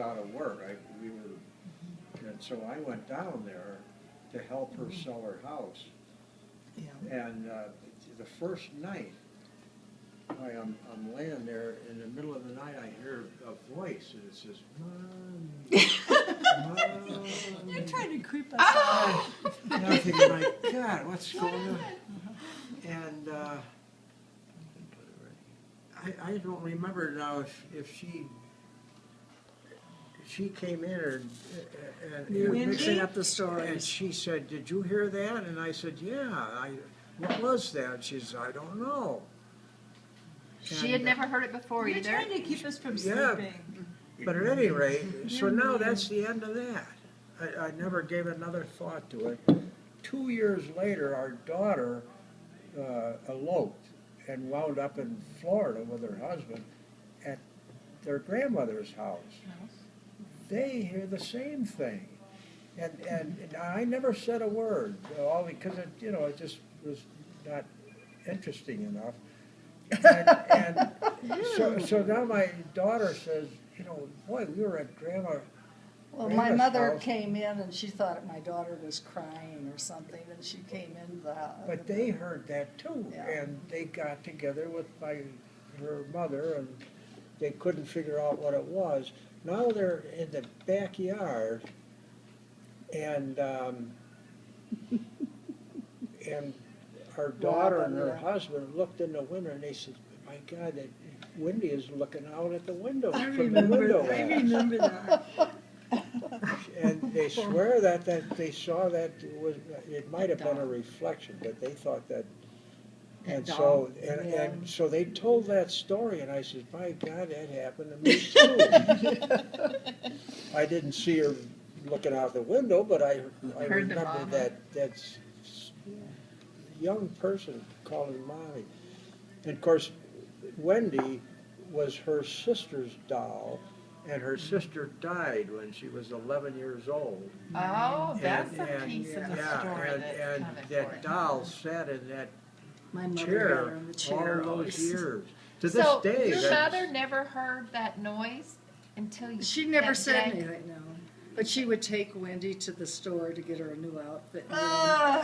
out of work. And so I went down there to help her sell her house. Yeah. And the first night, I'm laying there in the middle of the night. I hear a voice, and it says, "Mommy, Mommy." You're trying to creep us out. And I'm thinking, my God, what's going on? And I don't remember now if she came in You're and mixing up the and stories. she said, "Did you hear that?" And I said, "Yeah. What was that?" She said, "I don't know." She had never heard it before You're either. trying to keep us from Yeah. sleeping. But at any rate, so You're now mean. that's the end of that. I never gave another thought to it. 2 years later, our daughter eloped and wound up in Florida with her husband at their grandmother's house. They hear the same thing. And I never said a word, all because it just was not interesting enough. And so now my daughter says, boy, we were at Well, my Grandma's mother house. came in and she thought my daughter was crying or something, and she came in the house. But they heard that too, Yeah. and they got together with her mother, and they couldn't figure out what it was. Now they're in the backyard, and our daughter and her Yeah. husband looked in the window, and they said, "My God, that Wendy is looking out at the window I from the remember, window." I remember that. And they swear that they saw that it might have been a reflection, but they thought that. And so and so they told that story, and I said, "My God, that happened to me too." I didn't see her looking out the window, but I Heard the remember mama. that young person calling mommy. And of course, Wendy was her sister's doll, and her sister died when she was 11 years old. Oh, that's a And- piece of the yeah, story and that's and kind of that important. doll sat in that My mother had chair her in the chair. all those always. years. To this So day, your that's- mother never heard that noise until you. She never that said day? anything, no. But she would take Wendy to the store to get her a new outfit. Oh.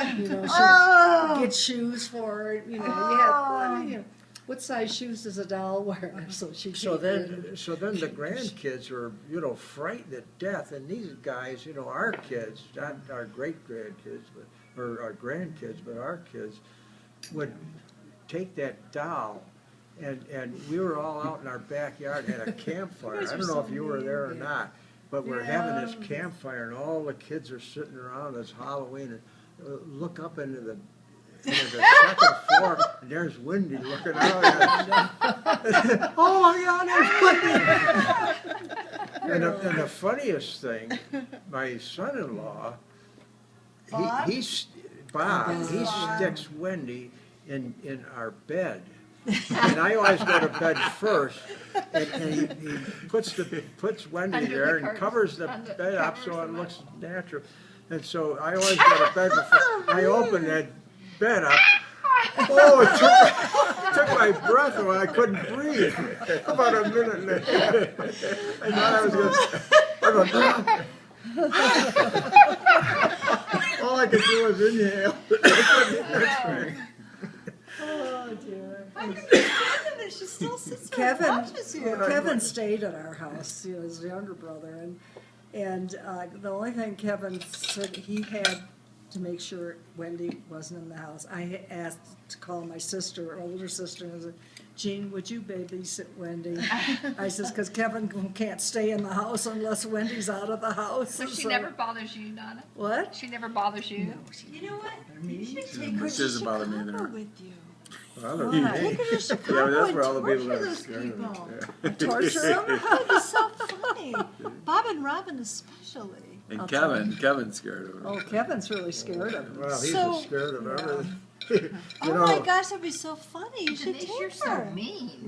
She'd get shoes for her. You had, what size shoes does a doll wear? So she. So then the grandkids were, frightened to death, and these guys, our kids, not our great grandkids, or our grandkids, but our kids, would take that doll, and we were all out in our backyard at a campfire. I don't know if you were there or not, but we're having this campfire, and all the kids are sitting around. It's Halloween, and look up into the second floor, and there's Wendy looking out at us. Oh my God, there's Wendy! And the funniest thing, my son-in-law, Bob? he sticks Wendy in our bed. And I always go to bed first, and he puts Wendy Under the there and curtains. covers the Under- bed up covers so the it bed. looks natural. And so I always go to bed before I open that bed up. Oh, it took my breath away. I couldn't breathe. About a minute and a half. I thought I was going to. All I could do was inhale. Oh dear. She still sits there Kevin, and watches you. Kevin stayed at our house, his younger brother, and the only thing Kevin said he had to make sure Wendy wasn't in the house. I asked to call my sister, older sister, and I said, "Jean, would you babysit Wendy?" I says, "Because Kevin can't stay in the house unless Wendy's out of the house." So she never bothers you, Donna? What? She never bothers you? You know what? You should take her to doesn't bother me Chicago either. with you. Why? Take her to Yeah, Chicago that's and where all the people torture are those scared of people. it. Torture him? That would be so funny. Bob and Robin especially. And I'll tell Kevin's scared of it. Oh, Kevin's really scared of him. Well, he's So- scared of Yeah. everything. Oh my gosh, that'd be so funny. You should Denise, take you're her. so mean.